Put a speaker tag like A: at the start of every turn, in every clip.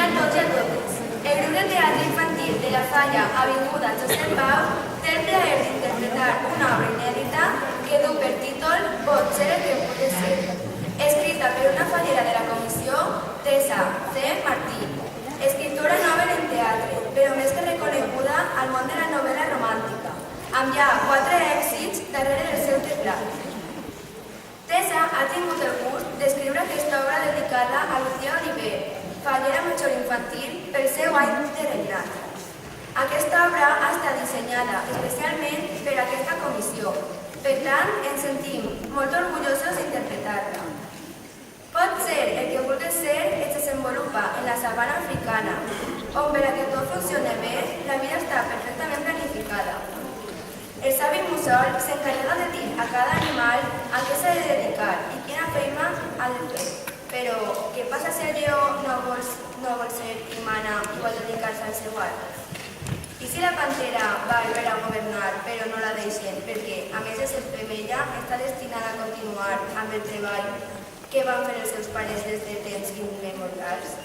A: a tots i a totes. El grup de teatre infantil de la Falla Avinguda Josep Pau té el plaer d'interpretar una obra inèdita que du per títol Pot ser el que pugui ser, escrita per una fallera de la comissió, Tessa C. Martí, escriptora nobel en teatre, però més que reconeguda al món de la novel·la romàntica, amb ja 4 èxits darrere del seu teclat. Tessa ha tingut el gust d'escriure aquesta obra dedicada a Lucía Oliver, fallera major infantil, pel seu any de regnat. Aquesta obra ha estat dissenyada especialment per a aquesta comissió, per tant, ens sentim molt orgullosos d'interpretar-la. Pot ser el que vulgui ser es desenvolupa en la sabana africana, on per a que tot funcioni bé, la vida està perfectament planificada. El savi mussol s'encarrega de dir a cada animal a què s'ha de dedicar i quina feina ha de fer. Però, què passa si el lleó no vol ser i mana i vol dedicar-se al seu art? I si la pantera va per a governar però no la deixen perquè, a més de ser femella, està destinada a continuar amb el treball que van fer els seus pares des de temps immemorials?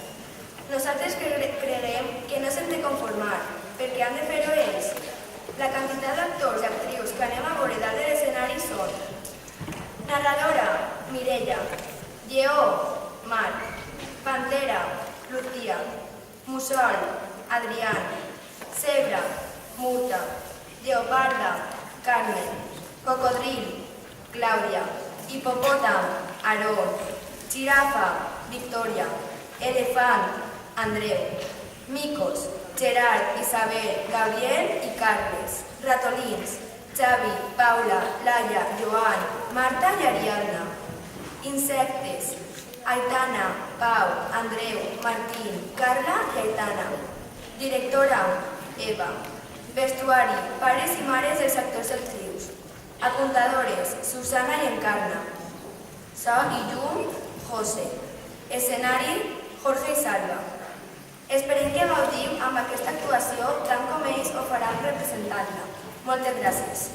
A: Nosaltres creurem que no s'hem de conformar, perquè han de fer-ho ells. La quantitat d'actors i actrius que anem a veure dalt de l'escenari són narradora, Mireia, lleó, Marc, pantera, Lucía, mussol, Adrián, zebra, Muta, lleoparda, Carmen, cocodril, Clàudia, hipopòtam, Aarón, girafa, Victòria, elefant, Andreu, micos, Gerard, Isabel, Gabriel i Carles, ratolins, Xavi, Paula, Laia, Joan, Marta i Ariadna, insectes, Aitana, Pau, Andreu, Martín, Carla i Aitana, directora, Eva, vestuari, pares i mares dels actors i actrius, apuntadores, Susana i Encarna, so i llum, José, escenari, Jorge i Salva. Esperem que gaudiu amb aquesta actuació tant com ells ho faran representant-la. Moltes gràcies.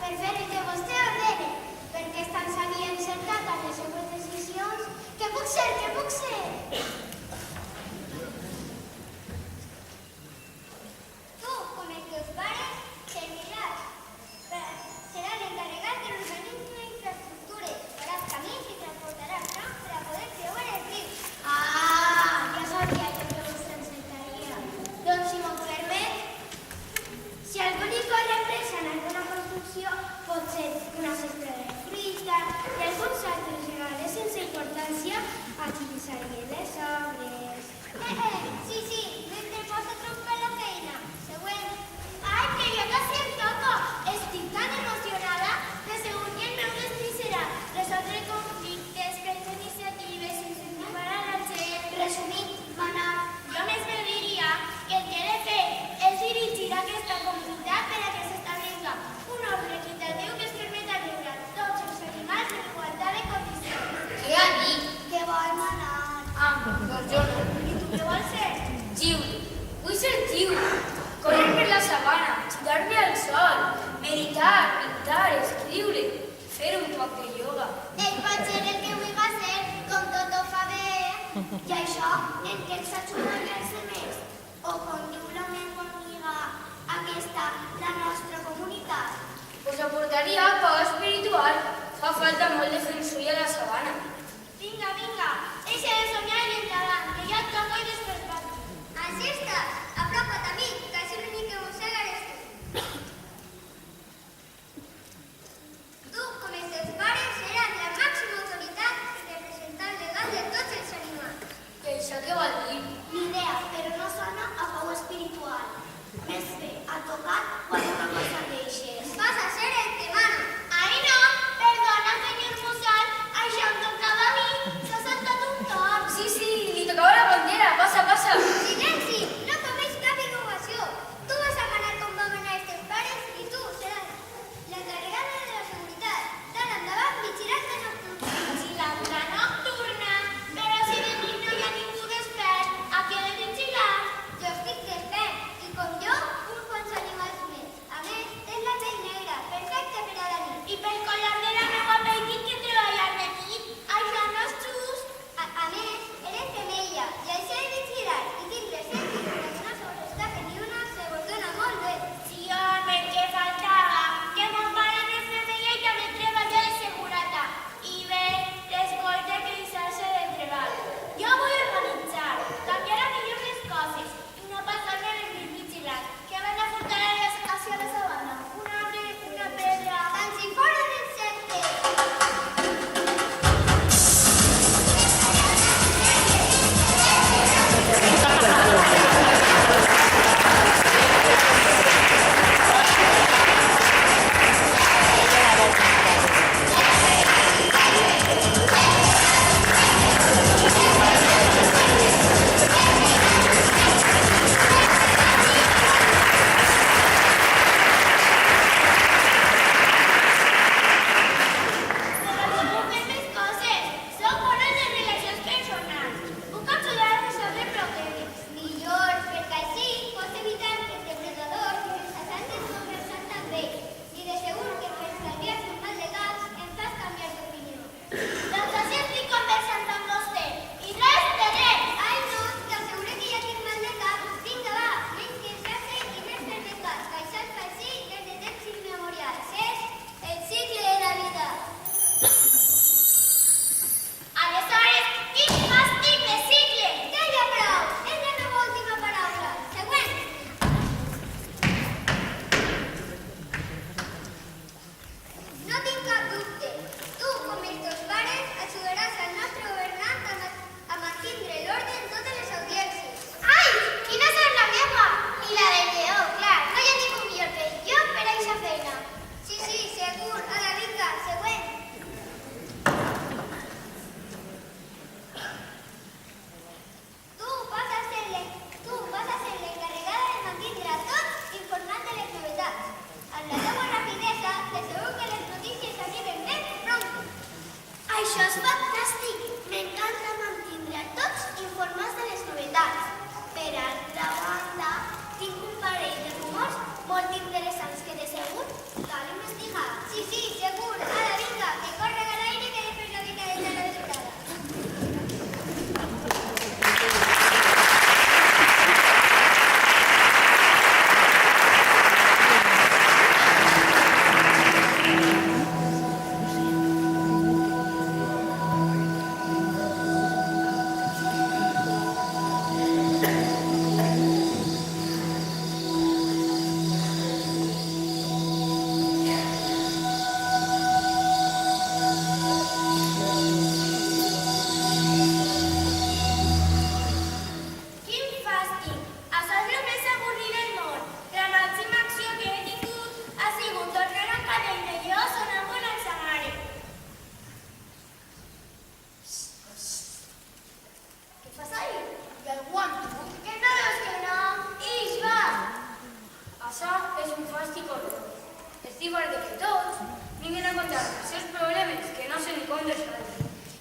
B: Per fer el que vostè ordene, perquè estan salient cercat a les següents
A: Doncs jo no.
B: I tu què vols ser?
A: Lliure. Vull ser lliure. Correr per la sabana, xutar-me al sol, meditar, pintar, escriure, fer un poc de ioga.
B: Ell pot ser el que vulgui ser, com tot ho fa bé. I això en què ens ajudaria els altres? O com diu la meva amiga, aquesta, la nostra comunitat.
A: Us aportaria pau espiritual. Fa falta molt de feng shui a la sabana.
B: Vinga, vinga, deixa de somiar i endavant, que ja et toca despertar. Així estàs, apropa't a mi, que així l'únic que mossega eres tu. Tu, com els teus pares, seràs la màxima autoritat i representant legal de tots els animals.
A: I això què vol dir?
B: Ni idea, però no sona a pau espiritual. Més bé, a tocar qualsevol cosa deixes. Vas a ser el que mana. Ai no, perdona, senyor Mussol, això em tocava a mi. S'ha saltat un torn.
A: Sí, sí, li tocava la bandera. Passa, passa.
B: Silenci, no comes cap innovació. Tu vas a manar com va manar els teus pares i tu seràs l'encarregada de la seguretat. D'ara endavant, vigilante nocturna. Vigilante nocturna? Però si de nit no hi ha ningú despert, a què he de vigilar? Jo estic despert, i com jo, uns quants animals més. A més, és la pell negra, perfecte per a la nit. I pel color de la meva pell tinc que treballar de nit? Això no és just. A més, eres femella, i això he de vigilar, i tinc present que quan una sobreestafa ni una se vos dona molt bé. Sí, home, què faltava? Que mon pare és femella i també treballa de seguretat. I bé, l'escolta que li s'ha de treball. Jo vull organitzar, canviar a millor les coses i no passar-me les nits vigilant. Què van a portar hacia la sabana? Un arbre, una pedra... Tant si foren insectes!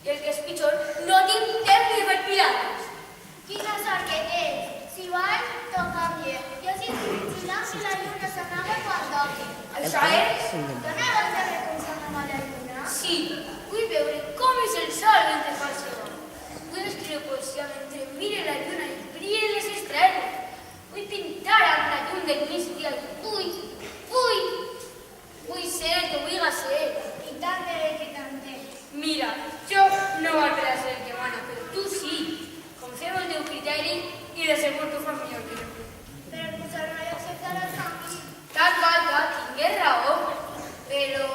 A: I el que és pitjor, no tinc temps ni per pilar.
B: toqui.
A: Això és?
B: Dona ganes de reconciliar amb la lluna?
C: Sí, vull veure com és el sol mentre fa el segon. Vull escriure poesia mentre mire la lluna i brillen les estrelles. Vull pintar amb la llum del migdia i vull ser el que vull ser.
B: I també que també.
C: Mira, jo no vaig per a ser el que mana, però tu sí. Confiem el teu criteri i de segur tu fas millor que jo.
B: Però el professor no hi acceptarà el canvi.
C: Tal, tingués raó, però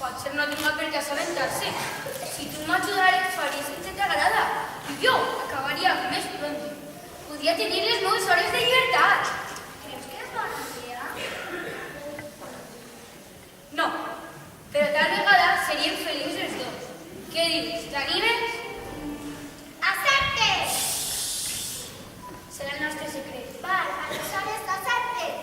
C: potser no tinc per què assabentar-se. Si tu m'ajudares, faries el que t'agrada i jo acabaria més pronto. Podria tenir les meves hores de llibertat.
B: Creus que és bona idea?
C: No, però tal vegada seríem feliços els dos. Què dius, t'animes?
B: Accepte!
C: Serà el nostre secret.
B: Val, aleshores accepte.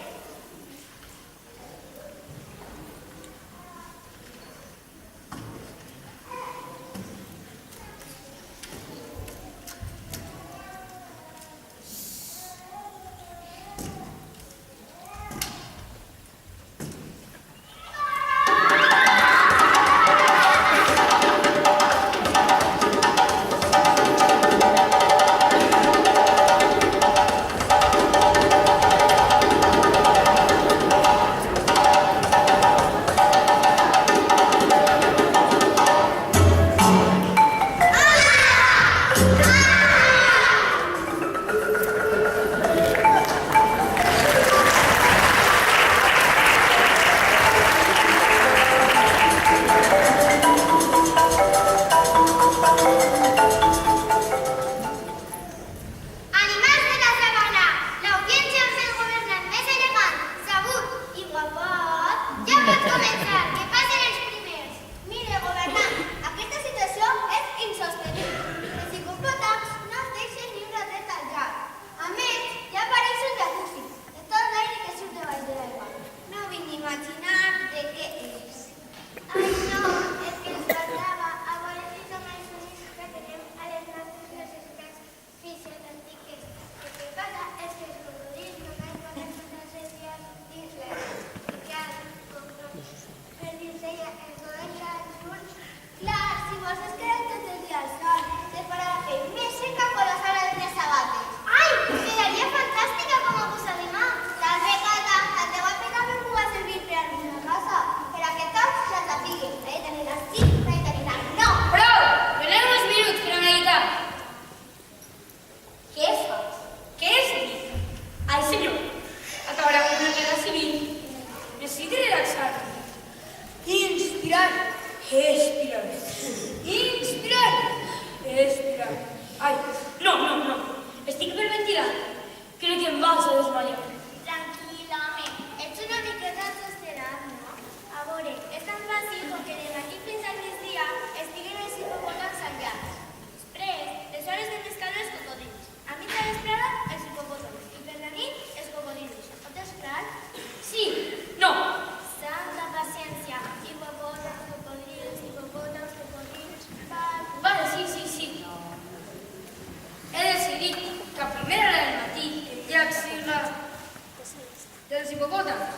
C: dels hipopòtams.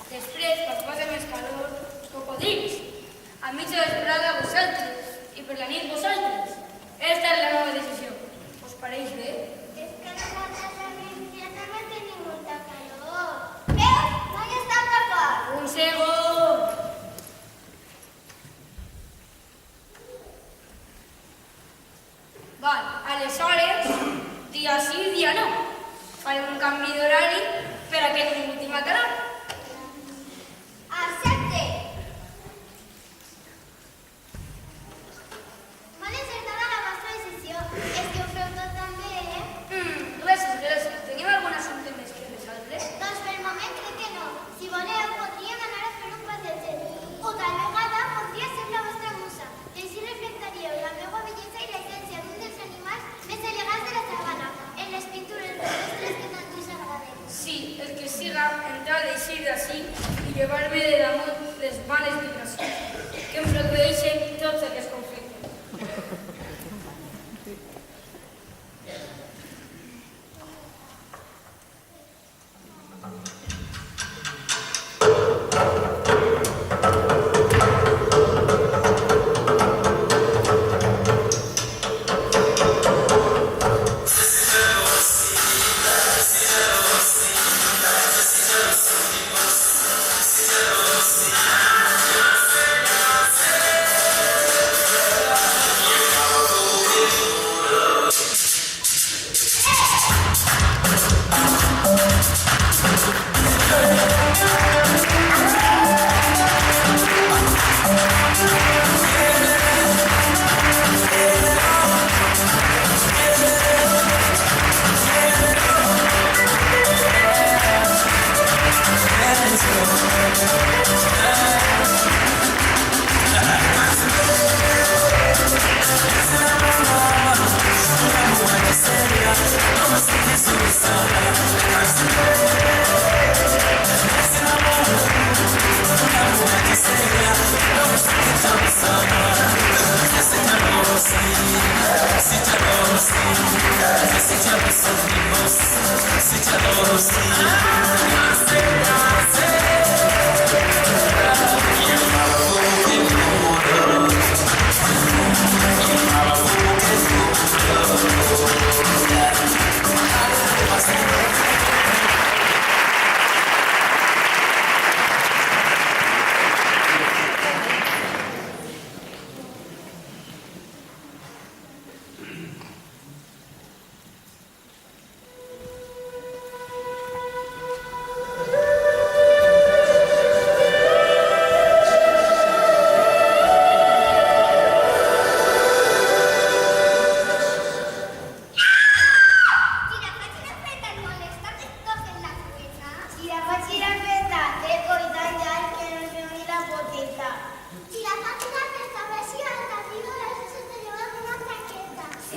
C: Després, quan passa més calor, els cocodrils. A mitja vesprada, vosaltres. I per la nit, vosaltres. Esta és la nova decisió. Us pareix bé?
B: És que nosaltres a l'Índia també tenim molta calor. Veus? No hi estem d'acord.
C: Un segon. Val, aleshores, dia sí, dia no. Farem un canvi d'horari per a que ningú tinga calor.
B: Accepte. Molt encertada la vostra decisió. És que ho feu tot tan bé,
C: Gràcies, gràcies. Tenim algun assumpte més que nosaltres?
B: Doncs per el moment crec que no. Si voleu, podríem anar a fer un passeig. O tal vegada podria ser la vostra musa. I així reflectaríeu la meva bellesa i l'essència d'un dels animals més elegants de la sabana, en les pintures terrestres que tant us agraden.
C: Sí, el que siga, entrada i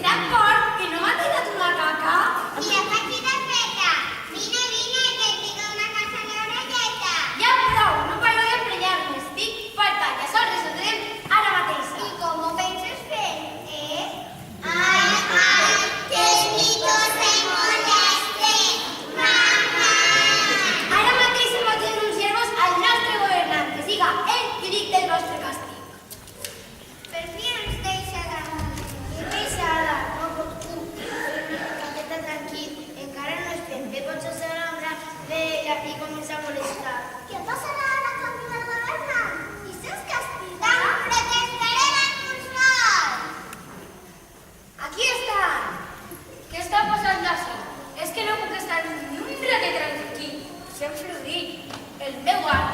C: serà porc, que no m'ha tirat una caca.
B: I la faig de feta. Vine, vine, que et dic una cosa a l'orelleta.
C: Ja prou, no paro d'emprenyar-me, estic farta, ja sol resoldrem ara mateix.
B: I com ho penses fer, Ai, que els mitos se molesten. Mamà.
C: Ara mateix hem de denunciar-vos al nostre governant, que siga ell qui dicta el vostre càstig.
B: Per fi ens deixa d'anar.
D: Que pesada, no pot tu. Queda tranquil, encara no estem bé, potser serà l'ombra d'ella i comença a molestar.
B: Què passarà ara quan vinga el governant? I si ens castiga? Protestarem en un sol.
C: Aquí estan! Què està passant d'ací? És que no puc estar ni un ratet tranquil. Sempre ho dic, el meu art,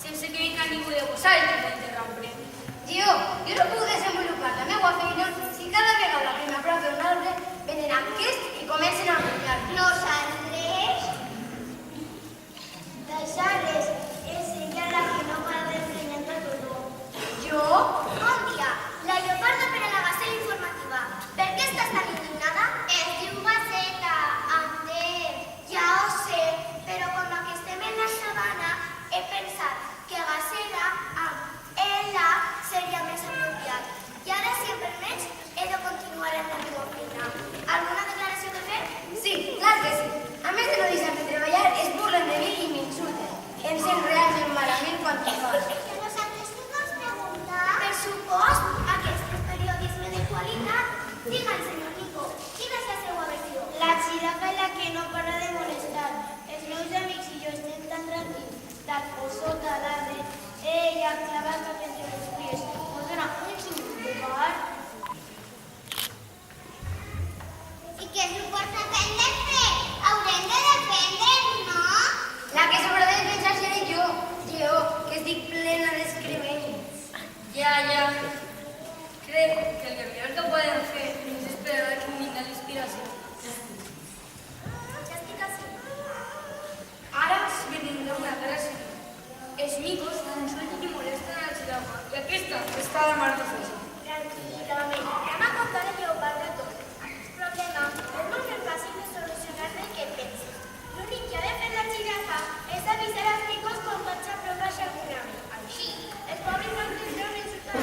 C: sense que vinga ningú de vosaltres a interrompre. Jo no puc desenvolupar la meva feina si cada vegada que m'apropa un arbre venen aquests i comencen a mullar.
B: Nosaltres?
D: Deixar-les, és ella la que no para d'ensenyar tot dolor.
C: Jo?
B: Bon dia. La Lloparda per a la Gaceta Informativa. Per què estàs tan indignada? Es diu Gaceta, Ander. Ja ho sé, però com que estem en la sabana, he pensat que Gaceta amb ella seria més apropiat. I ara, si em permets, he de continuar amb la meva feina. Alguna declaració que fer?
C: Sí, clar que sí. A més de no deixar-me treballar, es burlen de mi i m'insulten. Em sent realment malament quan ho fas.
B: Que nosaltres què vols preguntar? Per supost, aquest és periodisme de qualitat. Diga el senyor Nico, quina és la seva versió?
D: La xirafa és la que no para de molestar. Els meus amics i jo estem tan tranquils, d'arc sota l'arbre. Ella clava el cap entre les fulles. Ens dona un xupar.
B: I què suposa que hem de fer? Haurem de defendre'ns, no?
C: La que s'haurà de defensar seré jo, que estic plena d'escrivents. Ja. Crec que el millor que podem fer és esperar a que em vingui l'inspiració.
B: Ja estic així.
C: Ara sí que tindré una gràcia. Els micos insulten i molesten a la xirafa, i aquesta està de mar de festa.
B: Tranquil·lament. Anem a contar el lleopard de tot. El problema és molt més fàcil de solucionar del que penses. L'únic que ha de fer la xirafa és avisar als micos quan pot s'apropar-se algun amic. Així, els pobres no tindran insultar.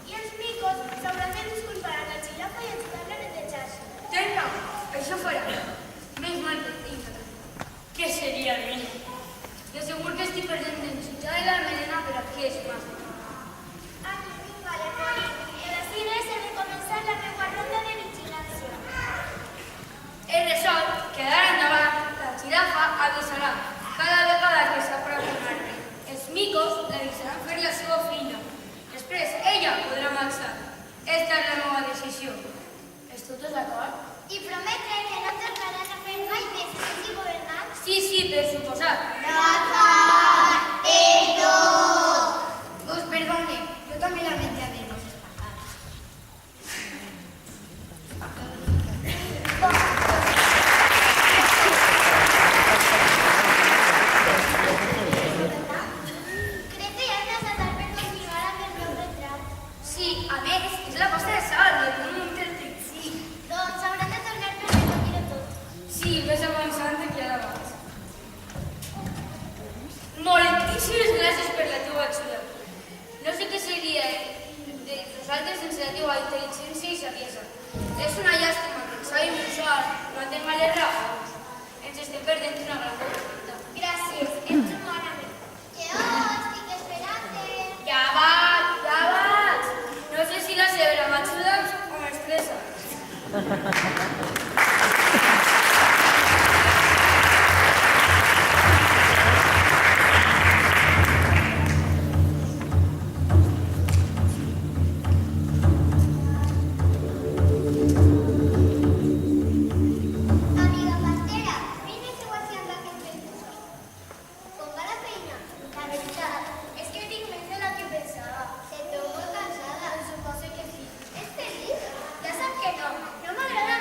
B: I els micos s'hauran de disculpar a la xirafa i ajudar-la a netejar-se.
C: Tens raó, això farà. Menys mal que tinc. Què seria de mi? De segur que estic perdent d'enxutjar la melena, però aquí és massa.
B: Aquí, vinga, Lepoli. A les 6 he de començar la meva ronda de vigilància.
C: He resolt que d'ara endavant la xirafa avisarà cada vegada que s'apropi un arbre. Els micos la deixaran fer la seva feina. Després ella podrà marxar. Esta és la meva decisió. Esteu tots d'acord?
B: I prometre que no tornaran a fer mai més així governant.
C: Sí, per suposat.
B: D'acord,
C: Us perdone, jo també lamento haver-vos espantat.
B: crec que ja has necessitat per continuar amb el meu retrat.
C: Sí, a més, és la posta de sal, i no m'interpret. Sí.
B: Doncs hauran de tornar per recollir-ho tot.
C: Sí, ves avançant que ara abans. Moltíssimes gràcies per la teva ajuda. No sé què seria de nosaltres sense la teva intel·ligència i saviesa. És una llàstima que ens sabem usar, no entenc les raons. Ens estem perdent una gran oportunitat.
B: Gràcies, ets un bon amic. Jo estic esperant-te.
C: Ja vaig! No sé si la cebra m'ajuda o m'estressa.
B: Amiga partera, vine que ho hacíem d'aquest pensar. Com va la feina? La veritat és que tinc més de la que pensava. Se et veu molt cansada? Suposo que sí. És feliç? Ja sap que no. No m'agrada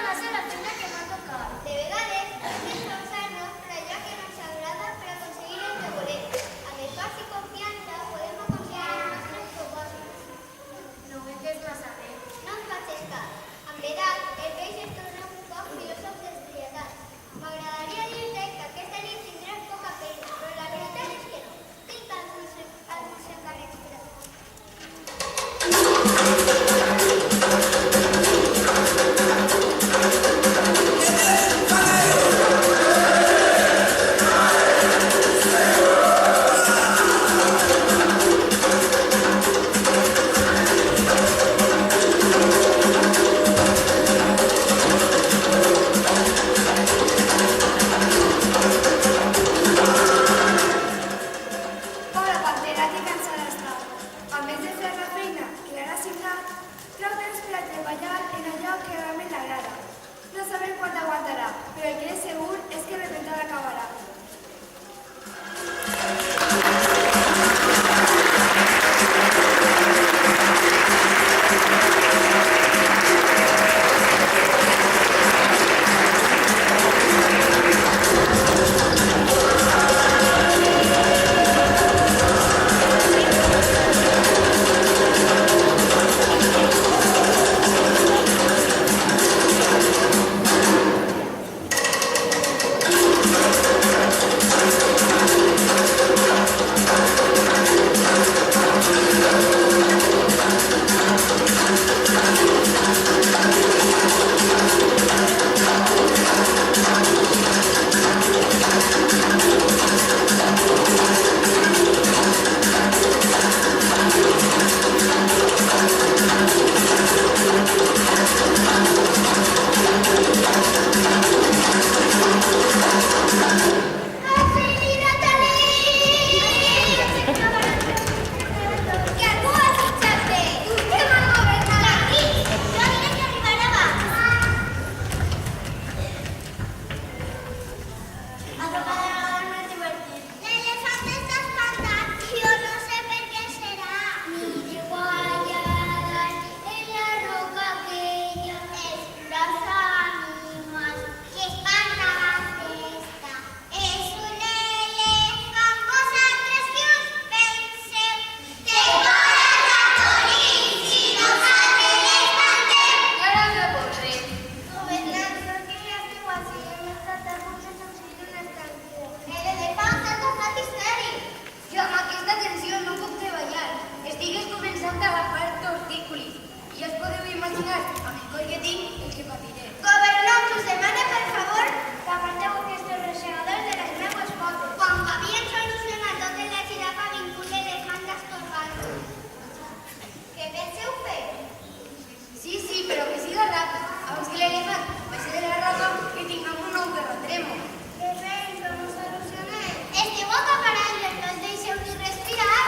C: elefant baixi de la roca i tinguem un nou terratrèmol.
B: Què fem? Com ho solucionem? Esteu acaparant, no ens deixeu ni respirar.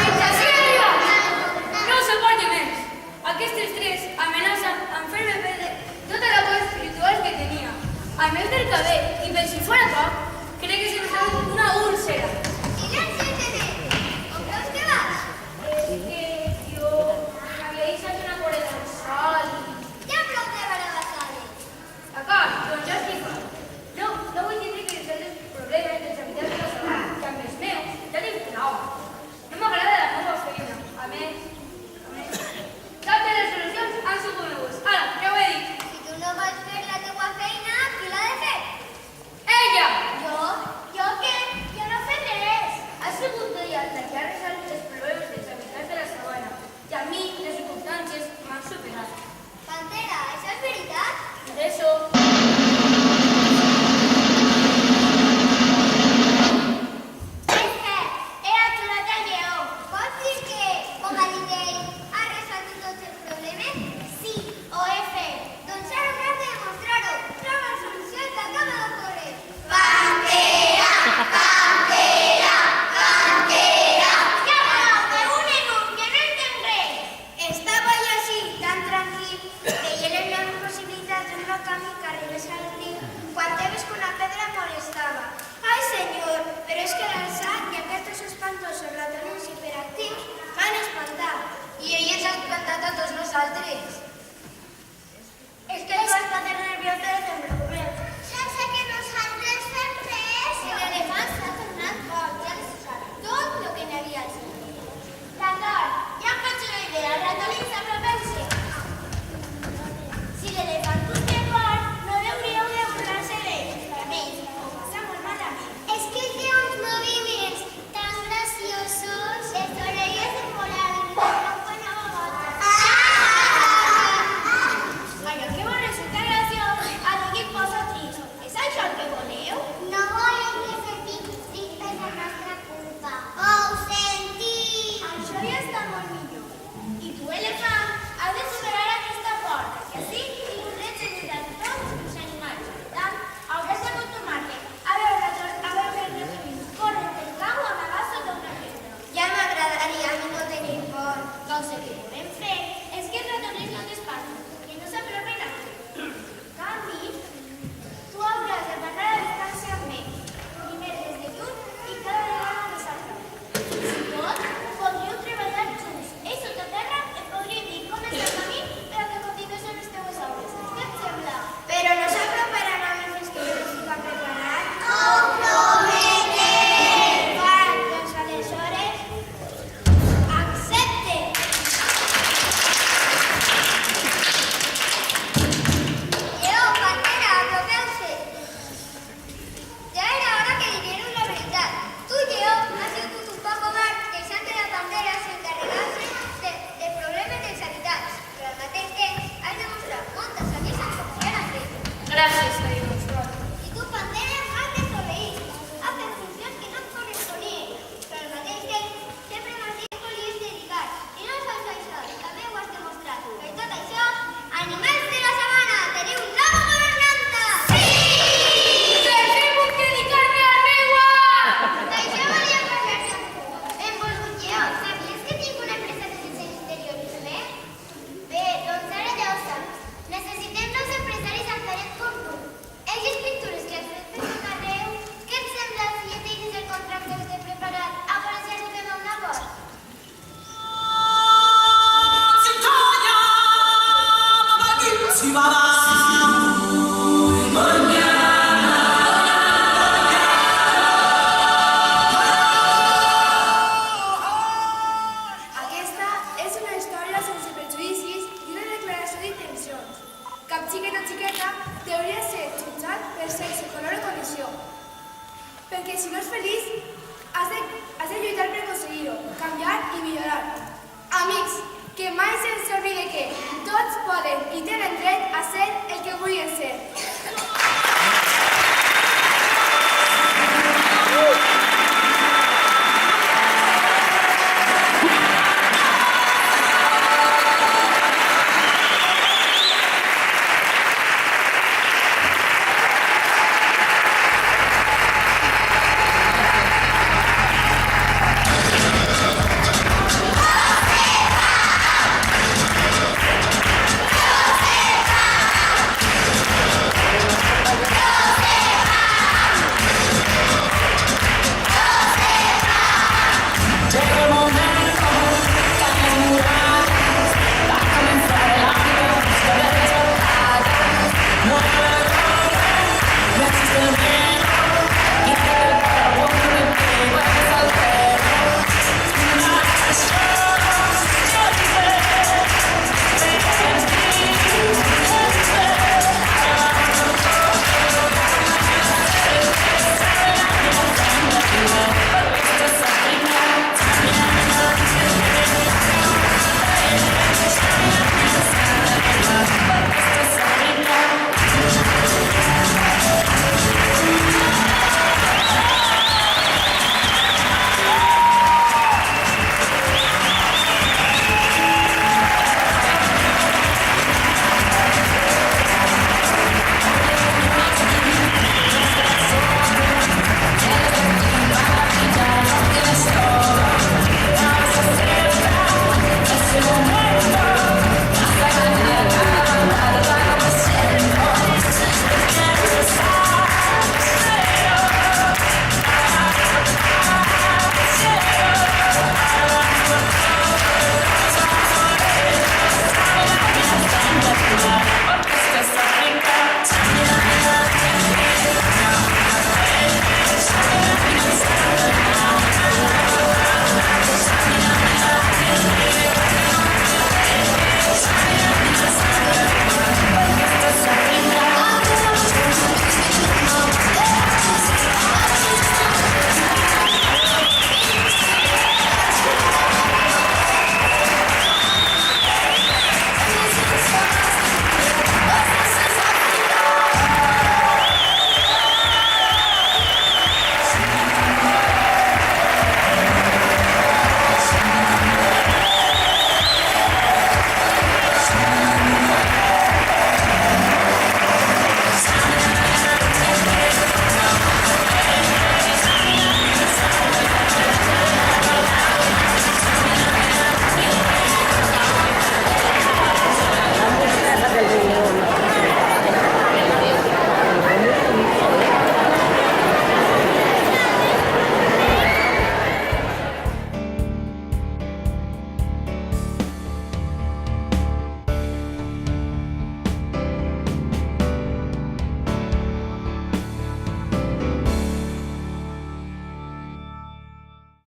C: Fins ací he arribat! No ho suporto més. Aquestes tres amenacen amb fer-me perdre tota la por espiritual que tenia. A més del cabell, i per si fora poc, crec que se me sale una úlcera.
B: Silenci, nene! On creus que vas?
C: És que jo m'havia deixat una coreda al sol i...
B: Ja prou de barabassades.
C: D'acord, doncs ja estic fora. No vull dir que resolc els problemes dels habitants de la sala, que amb els meus ja tinc prou. No m'agrada la meva feina. A més, cap de les solucions han sigut meves. Ara, ja ho he dit.
B: Si tu no vols fer la teua feina, qui l'ha de fer?
C: Ella!
B: Jo què? Jo no he fet res.
C: Ha sigut ella la que ha resolt els problemes dels habitants de la sabana i a mi les circumstàncies m'han superat.
B: Pantera, això és veritat?
C: Eso.
B: És cert, he aturat el lleó. Pots dir que Bogadinell ha resolt tots els problemes? Sí, ho he fet. Doncs ara hauràs de demostrar-ho. Troba la solució que acaba d'ocórrer. Pantera! Pantera! Pantera! Ja prou, de un en un, que no entenc res. Estava jo així, tan tranquil, veient les meves possibilitats en el camí que arribés al riu, quan he vist que una pedra molestava. Ai, senyor, però és que l'alçat i aquests espantosos ratolins hiperactius m'han espantat.
C: I ell ens ha espantat a tots nosaltres.